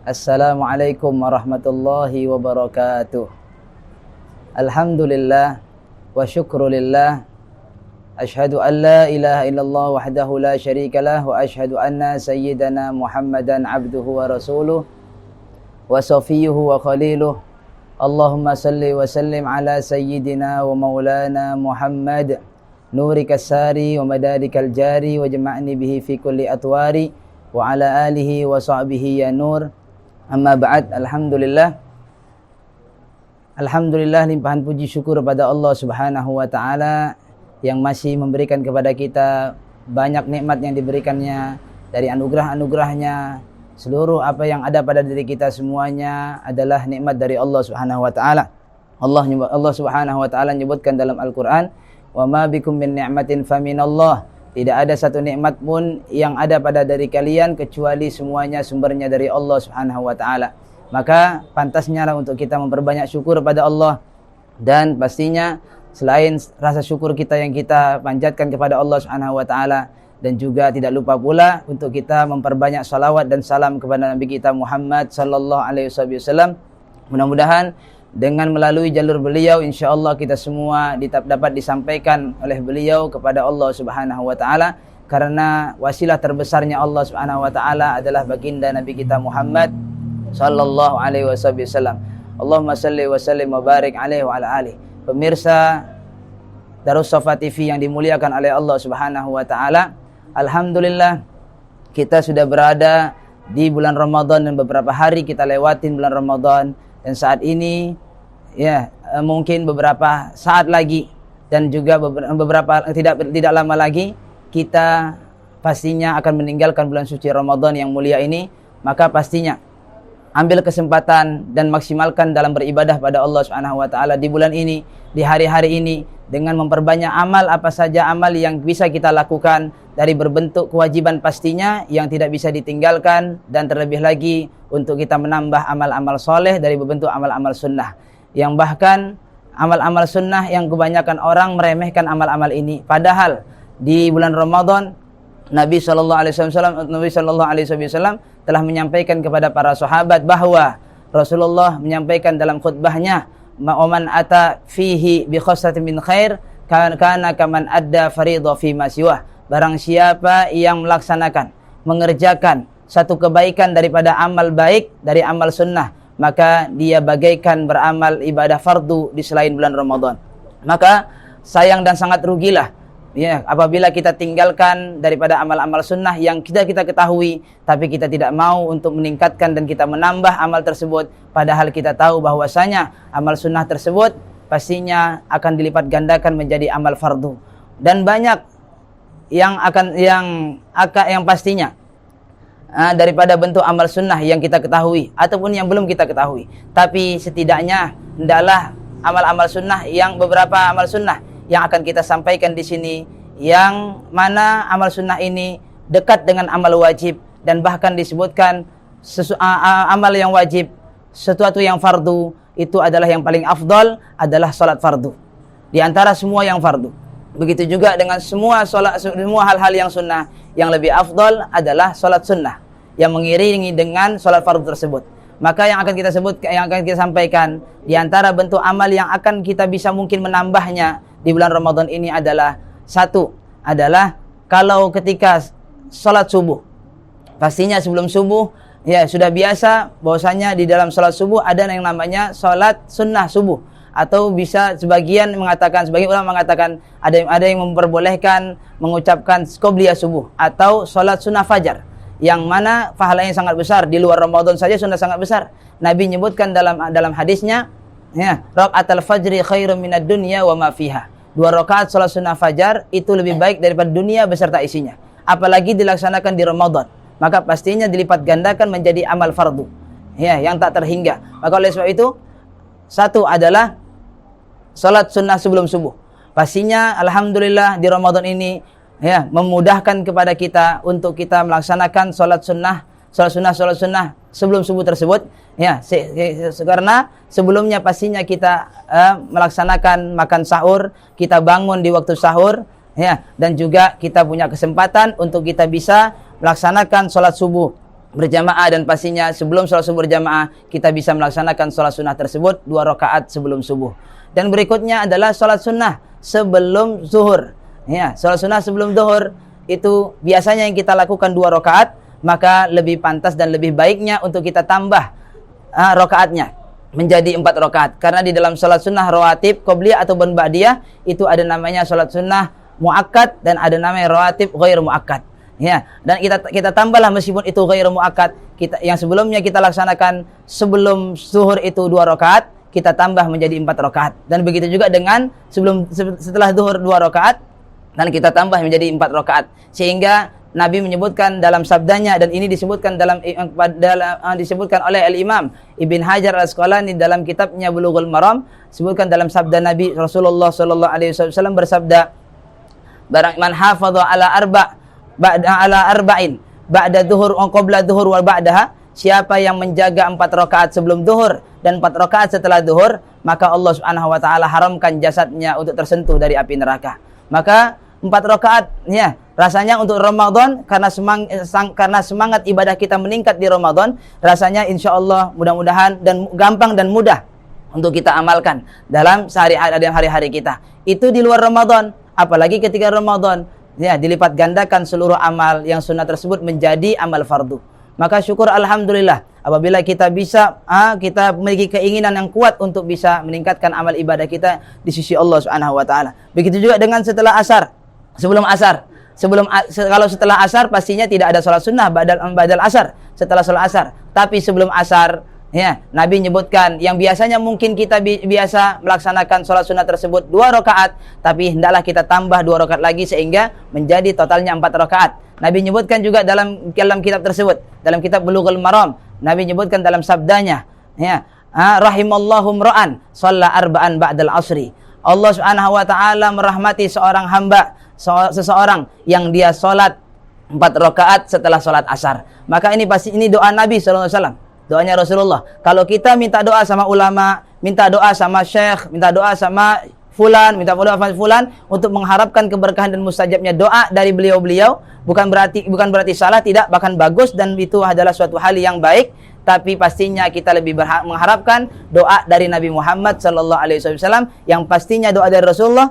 Assalamualaikum warahmatullahi wabarakatuh. Alhamdulillah wa syukrulillah. Ashhadu an la ilaha illallah wahdahu la syarikalah wa ashhadu anna sayyidana Muhammadan abduhu wa rasuluh wa safiyuhu wa khaliluh. Allahumma salli wa sallim ala sayyidina wa maulana Muhammad nurika sari wa madarikal jari wa jama'ni bihi fi kulli atwari wa ala alihi wa sahbihi ya nur. Amma ba'd. Alhamdulillah limpahan puji syukur pada Allah Subhanahu wa taala yang masih memberikan kepada kita banyak nikmat yang diberikannya dari anugerah-anugerahnya. Seluruh apa yang ada pada diri kita semuanya adalah nikmat dari Allah Subhanahu wa taala. Allah Subhanahu wa taala menyebutkan dalam Al-Qur'an, "Wa ma bikum min ni'matin faminallah." Tidak ada satu nikmat pun yang ada pada dari kalian kecuali semuanya sumbernya dari Allah Subhanahu wa taala. Maka pantasnya lah untuk kita memperbanyak syukur pada Allah, dan pastinya selain rasa syukur kita yang kita panjatkan kepada Allah Subhanahu wa taala, dan juga tidak lupa pula untuk kita memperbanyak salawat dan salam kepada Nabi kita Muhammad sallallahu alaihi wasallam. Mudah-mudahan dengan melalui jalur beliau insyaallah kita semua dapat disampaikan oleh beliau kepada Allah Subhanahu wa taala, karena wasilah terbesarnya Allah Subhanahu wa taala adalah baginda Nabi kita Muhammad sallallahu alaihi wasallam. Allahumma salli wa sallim wa barik alaihi wa ala alihi. Pemirsa Darus Safa TV yang dimuliakan oleh Allah Subhanahu wa taala, alhamdulillah kita sudah berada di bulan Ramadan dan beberapa hari kita lewatin bulan Ramadan. Dan saat ini mungkin beberapa saat lagi dan juga beberapa tidak lama lagi kita pastinya akan meninggalkan bulan suci Ramadan yang mulia ini. Maka pastinya ambil kesempatan dan maksimalkan dalam beribadah pada Allah Subhanahu wa taala di bulan ini, di hari-hari ini, dengan memperbanyak amal apa saja amal yang bisa kita lakukan dari berbentuk kewajiban pastinya yang tidak bisa ditinggalkan, dan terlebih lagi untuk kita menambah amal-amal soleh dari berbentuk amal-amal sunnah, yang bahkan amal-amal sunnah yang kebanyakan orang meremehkan amal-amal ini. Padahal di bulan Ramadan Nabi Shallallahu Alaihi Wasallam telah menyampaikan kepada para sahabat bahwa Rasulullah menyampaikan dalam khutbahnya, "Man ata fihi bi khossatin min khair kana kaman adda fariidha fi ma siwah." Barang siapa yang melaksanakan, mengerjakan satu kebaikan daripada amal baik dari amal sunnah, maka dia bagaikan beramal ibadah fardu di selain bulan Ramadan. Maka sayang dan sangat rugilah apabila kita tinggalkan daripada amal-amal sunnah yang kita ketahui, tapi kita tidak mau untuk meningkatkan dan kita menambah amal tersebut, padahal kita tahu bahwasanya amal sunnah tersebut pastinya akan dilipat gandakan menjadi amal fardu. Dan banyak yang pastinya daripada bentuk amal sunnah yang kita ketahui ataupun yang belum kita ketahui, tapi setidaknya hendaklah amal-amal sunnah, yang beberapa amal sunnah yang akan kita sampaikan di sini, yang mana amal sunnah ini dekat dengan amal wajib, dan bahkan disebutkan amal yang wajib, sesuatu yang fardu itu adalah yang paling afdal adalah salat fardu di antara semua yang fardu. Begitu juga dengan semua hal-hal yang sunnah, yang lebih afdal adalah salat sunnah yang mengiringi dengan salat fardu tersebut. Maka yang akan kita sampaikan di antara bentuk amal yang akan kita bisa mungkin menambahnya di bulan Ramadan ini adalah, satu adalah kalau ketika salat subuh, pastinya sebelum subuh sudah biasa bahwasanya di dalam salat subuh ada yang namanya salat sunnah subuh, atau bisa sebagian ulama mengatakan ada yang memperbolehkan mengucapkan qobliyah subuh atau salat sunnah fajar, yang mana pahalanya sangat besar. Di luar Ramadan saja sudah sangat besar. Nabi menyebutkan dalam hadisnya, raqatul fajri khairum minad dunya wa ma fiha. 2 rakaat salat sunnah fajar itu lebih baik daripada dunia beserta isinya. Apalagi dilaksanakan di Ramadan, maka pastinya dilipat gandakan menjadi amal fardu yang tak terhingga. Maka oleh sebab itu, satu adalah salat sunnah sebelum subuh. Pastinya alhamdulillah di Ramadan ini memudahkan kepada kita untuk kita melaksanakan salat sunnah sebelum subuh tersebut, karena sebelumnya pastinya kita melaksanakan makan sahur, kita bangun di waktu sahur, dan juga kita punya kesempatan untuk kita bisa melaksanakan salat subuh berjamaah, dan pastinya sebelum sholat subuh berjamaah kita bisa melaksanakan sholat sunnah tersebut 2 rakaat sebelum subuh. Dan berikutnya adalah sholat sunnah sebelum zuhur. Ya, sholat sunnah sebelum zuhur itu biasanya yang kita lakukan 2 rakaat, maka lebih pantas dan lebih baiknya untuk kita tambah rakaatnya menjadi 4 rakaat. Karena di dalam sholat sunnah rawatib, qobliyah atau ba'diyah itu ada namanya sholat sunnah muakkad dan ada namanya rawatib ghair muakkad. Ya, dan kita tambahlah meskipun itu ghairu muakkad, yang sebelumnya kita laksanakan sebelum zuhur itu 2 rakaat, kita tambah menjadi 4 rakaat. Dan begitu juga dengan setelah zuhur 2 rakaat dan kita tambah menjadi 4 rakaat. Sehingga Nabi menyebutkan dalam sabdanya, dan ini disebutkan disebutkan oleh Al-Imam Ibn Hajar Al-Asqalani dalam kitabnya Bulughul Maram, disebutkan dalam sabda Nabi Rasulullah sallallahu alaihi wasallam bersabda, barang man hafadha ala arba'in ba'da dhuhur wa qabla dhuhur wa ba'daha, siapa yang menjaga 4 rakaat sebelum zuhur dan 4 rakaat setelah zuhur, maka Allah Subhanahu wa taala haramkan jasadnya untuk tersentuh dari api neraka. Maka 4 rakaat ya, rasanya untuk Ramadan, karena semangat ibadah kita meningkat di Ramadan, rasanya insyaallah mudah-mudahan dan gampang dan mudah untuk kita amalkan dalam hari-hari kita. Itu di luar Ramadan, apalagi ketika Ramadan ya, dilipat gandakan seluruh amal yang sunnah tersebut menjadi amal fardu. Maka syukur alhamdulillah apabila kita bisa kita memiliki keinginan yang kuat untuk bisa meningkatkan amal ibadah kita di sisi Allah Subhanahu wa taala. Begitu juga dengan setelah asar, sebelum asar. Kalau setelah asar pastinya tidak ada salat sunnah badal asar, setelah salat asar. Tapi sebelum asar ya, Nabi menyebutkan yang biasanya mungkin kita biasa melaksanakan sholat sunnah tersebut 2 rakaat, tapi hendaklah kita tambah 2 rakaat lagi sehingga menjadi totalnya 4 rakaat. Nabi menyebutkan juga dalam kitab tersebut, dalam kitab Bulughul Maram, Nabi menyebutkan dalam sabdanya, ya, rahimallahu imra'an shalla arba'an ba'dal asri. Allah Subhanahu wa taala merahmati seorang hamba, seseorang yang dia sholat 4 rakaat setelah sholat asar. Maka ini doa Nabi sallallahu alaihi wasallam. Doanya Rasulullah. Kalau kita minta doa sama ulama, minta doa sama syekh, minta doa sama fulan, minta doa sama fulan untuk mengharapkan keberkahan dan mustajabnya doa dari beliau-beliau, bukan berarti salah, tidak, bahkan bagus, dan itu adalah suatu hal yang baik. Tapi pastinya kita lebih mengharapkan doa dari Nabi Muhammad sallallahu alaihi wasallam, yang pastinya doa dari Rasulullah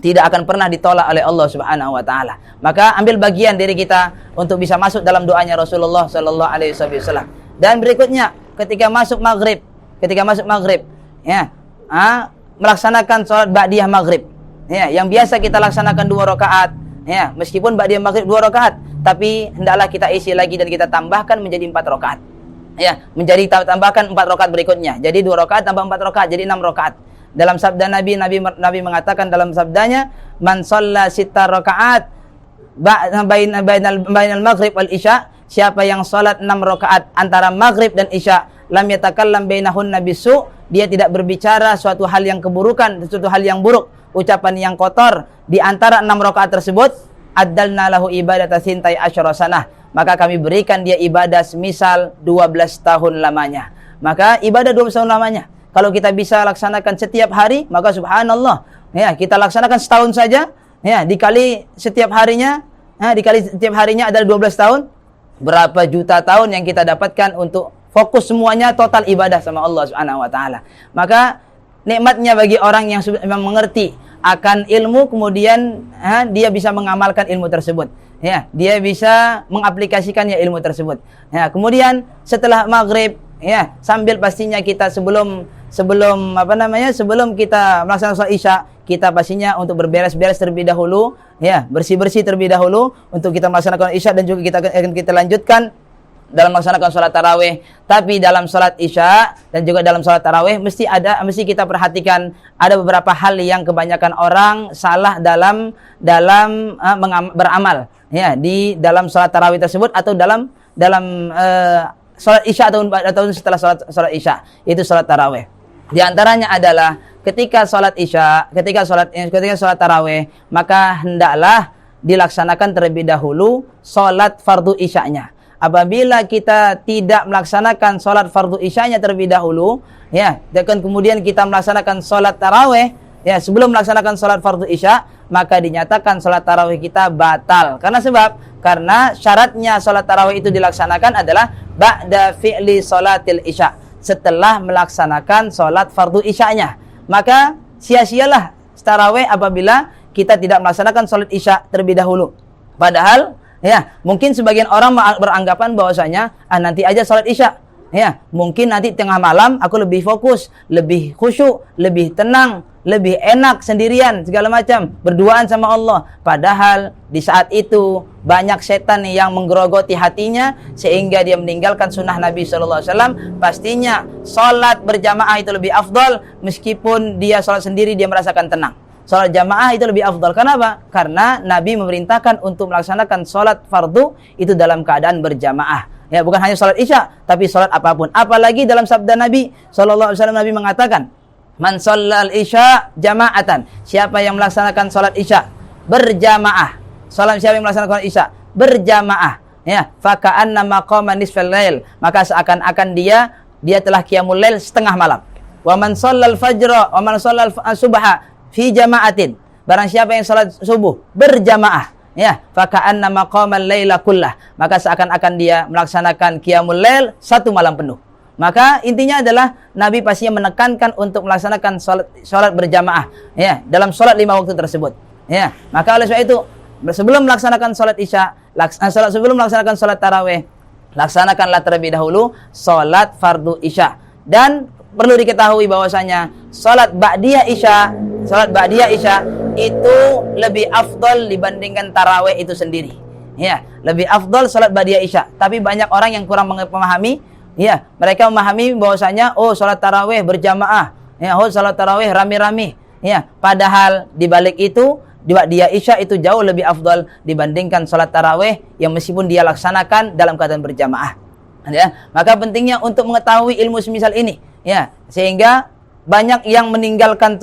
tidak akan pernah ditolak oleh Allah Subhanahu wa taala. Maka ambil bagian diri kita untuk bisa masuk dalam doanya Rasulullah sallallahu alaihi wasallam. Dan berikutnya ketika masuk maghrib ya, melaksanakan sholat ba'diyah maghrib ya, yang biasa kita laksanakan 2 rakaat ya, meskipun ba'diyah maghrib 2 rakaat, tapi hendaklah kita isi lagi dan kita tambahkan menjadi 4 rakaat ya, tambahkan 4 rakaat berikutnya, jadi 2 rakaat tambah 4 rakaat jadi 6 rakaat. Dalam sabda Nabi mengatakan dalam sabdanya, man shalla 6 rakaat bainal maghrib wal isya, siapa yang salat 6 rakaat antara maghrib dan isya, lam yatakallam bainahunna bisu, dia tidak berbicara suatu hal yang keburukan, suatu hal yang buruk, ucapan yang kotor di antara 6 rakaat tersebut, addalna lahu ibadata sintai asyara sanah, maka kami berikan dia ibadah semisal 12 tahun lamanya. Maka ibadah 12 tahun lamanya kalau kita bisa laksanakan setiap hari, maka subhanallah ya, kita laksanakan setahun saja ya, dikali setiap harinya adalah 12 tahun. Berapa juta tahun yang kita dapatkan untuk fokus semuanya total ibadah sama Allah Subhanahu wa taala. Maka nikmatnya bagi orang yang memang mengerti akan ilmu, kemudian dia bisa mengamalkan ilmu tersebut. Ya, dia bisa mengaplikasikannya ilmu tersebut. Ya, kemudian setelah maghrib ya, sambil pastinya kita sebelum kita melaksanakan sholat isya, kita pastinya untuk berberes-beres terlebih dahulu ya, bersih-bersih terlebih dahulu untuk kita melaksanakan isya, dan juga kita lanjutkan dalam melaksanakan sholat tarawih. Tapi dalam sholat isya dan juga dalam sholat tarawih mesti kita perhatikan ada beberapa hal yang kebanyakan orang salah dalam beramal ya, di dalam sholat tarawih tersebut atau dalam sholat isya atau setelah sholat isya, itu sholat tarawih. Di antaranya adalah ketika sholat tarawih, maka hendaklah dilaksanakan terlebih dahulu sholat fardu isyanya. Apabila kita tidak melaksanakan sholat fardu isyanya terlebih dahulu ya, dan kemudian kita melaksanakan sholat tarawih ya, sebelum melaksanakan sholat fardu isya, maka dinyatakan sholat tarawih kita batal. Karena sebab Karena syaratnya salat tarawih itu dilaksanakan adalah ba'da fi'li salatil isya, setelah melaksanakan salat fardu isya'nya. Maka sia-sialah tarawih apabila kita tidak melaksanakan salat isya terlebih dahulu. Padahal ya, mungkin sebagian orang beranggapan bahwasanya nanti aja salat isya. Ya, mungkin nanti tengah malam aku lebih fokus, lebih khusyuk, lebih tenang, lebih enak sendirian segala macam, berduaan sama Allah. Padahal di saat itu banyak setan yang menggerogoti hatinya sehingga dia meninggalkan sunnah Nabi sallallahu alaihi wasallam. Pastinya salat berjamaah itu lebih afdal, meskipun dia salat sendiri dia merasakan tenang. Salat jamaah itu lebih afdal. Kenapa? Karena Nabi memerintahkan untuk melaksanakan salat fardu itu dalam keadaan berjamaah. Ya, bukan hanya salat isya, tapi salat apapun. Apalagi dalam sabda Nabi sallallahu alaihi wasallam, Nabi mengatakan, "Man shallal isya jama'atan." Siapa yang melaksanakan salat isya berjamaah. Siapa yang melaksanakan salat isya berjamaah, ya, fa ka'anna maqama nisfal lail, maka seakan-akan dia telah qiyamul lail setengah malam. Wa man shallal fajra wa man shallal subha fi jama'atin. Barang siapa yang salat subuh berjamaah, ya, faka'anna maqamal laila kullah, maka seakan-akan dia melaksanakan qiyamul lail satu malam penuh. Maka intinya adalah Nabi pastinya menekankan untuk melaksanakan salat berjamaah, ya, dalam salat 5 waktu tersebut. Ya, maka oleh sebab itu sebelum melaksanakan salat isya, sebelum melaksanakan salat tarawih, laksanakanlah terlebih dahulu salat fardu isya. Dan perlu diketahui bahwasanya salat ba'diyah isya itu lebih afdal dibandingkan tarawih itu sendiri. Ya, lebih afdal salat ba'diyah isya. Tapi banyak orang yang kurang memahami, ya, mereka memahami bahwasanya salat tarawih berjamaah, ya, salat tarawih rame-rame, ya. Padahal di balik itu di ba'diyah isya itu jauh lebih afdal dibandingkan salat tarawih yang meskipun dia laksanakan dalam keadaan berjamaah. Ya, maka pentingnya untuk mengetahui ilmu semisal ini, ya, sehingga banyak yang meninggalkan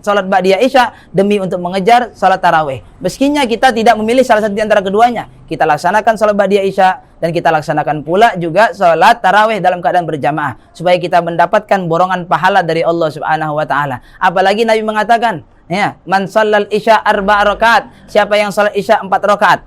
salat ba'diyah isya demi untuk mengejar salat tarawih. Meskinya kita tidak memilih salah satu di antara keduanya, kita laksanakan salat ba'diyah isya dan kita laksanakan pula juga salat tarawih dalam keadaan berjamaah supaya kita mendapatkan borongan pahala dari Allah Subhanahu wa taala. Apalagi Nabi mengatakan, ya, man shallal isya 4 rakaat, siapa yang salat isya 4 rakaat.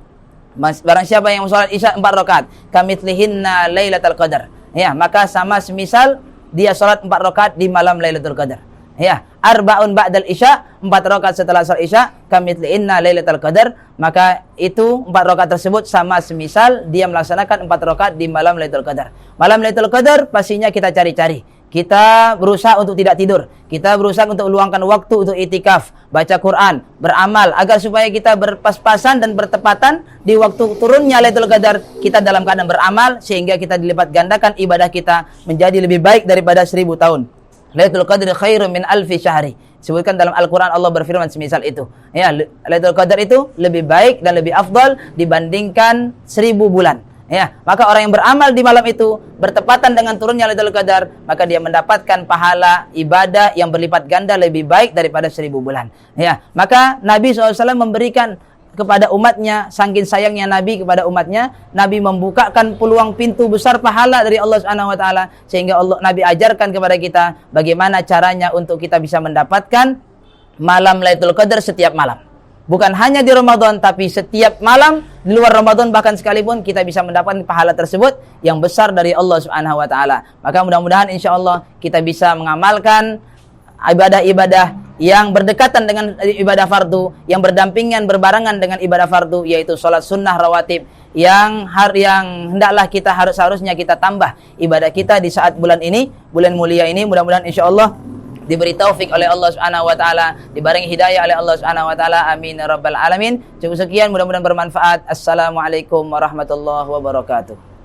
Barang siapa yang salat isya 4 rakaat, kamitslihinna lailatul qadar. Ya, maka sama semisal dia salat 4 rakaat di malam Lailatul Qadar. Ya, arba'un ba'dal isya, 4 rakaat setelah salat isya, kamitslihinna lailatul qadar, maka itu 4 rakaat tersebut sama semisal dia melaksanakan 4 rakaat di malam Lailatul Qadar. Malam Lailatul Qadar pastinya kita cari-cari. Kita berusaha untuk tidak tidur. Kita berusaha untuk meluangkan waktu untuk itikaf, baca Quran, beramal agar supaya kita berpas-pasan dan bertepatan di waktu turunnya Lailatul Qadar, kita dalam keadaan beramal sehingga kita dilipat gandakan ibadah kita menjadi lebih baik daripada 1000 tahun. Lailatul Qadri khairum min alfi syahri. Sebutkan dalam Al-Quran, Allah berfirman semisal itu. Ya, Lailatul Qadar itu lebih baik dan lebih afdal dibandingkan 1000 bulan. Ya, maka orang yang beramal di malam itu bertepatan dengan turunnya Lailatul Qadar, maka dia mendapatkan pahala ibadah yang berlipat ganda lebih baik daripada 1000 bulan. Ya, maka Nabi SAW memberikan kepada umatnya, saking sayangnya Nabi kepada umatnya, Nabi membukakan peluang pintu besar pahala dari Allah Subhanahu wa taala sehingga Nabi ajarkan kepada kita bagaimana caranya untuk kita bisa mendapatkan malam Lailatul Qadar setiap malam. Bukan hanya di Ramadan, tapi setiap malam di luar Ramadan bahkan sekalipun kita bisa mendapatkan pahala tersebut yang besar dari Allah Subhanahu wa taala. Maka mudah-mudahan insyaallah kita bisa mengamalkan ibadah-ibadah yang berdekatan dengan ibadah fardu, yang berdampingan berbarengan dengan ibadah fardu, yaitu salat sunnah rawatib yang hendaklah kita seharusnya kita tambah ibadah kita di saat bulan ini, bulan mulia ini. Mudah-mudahan insyaallah diberi taufik oleh Allah Subhanahu wa taala, dibarengi hidayah oleh Allah Subhanahu wa taala. Amin ya rabbal alamin. Cukup sekian, mudah-mudahan bermanfaat. Assalamualaikum warahmatullahi wabarakatuh.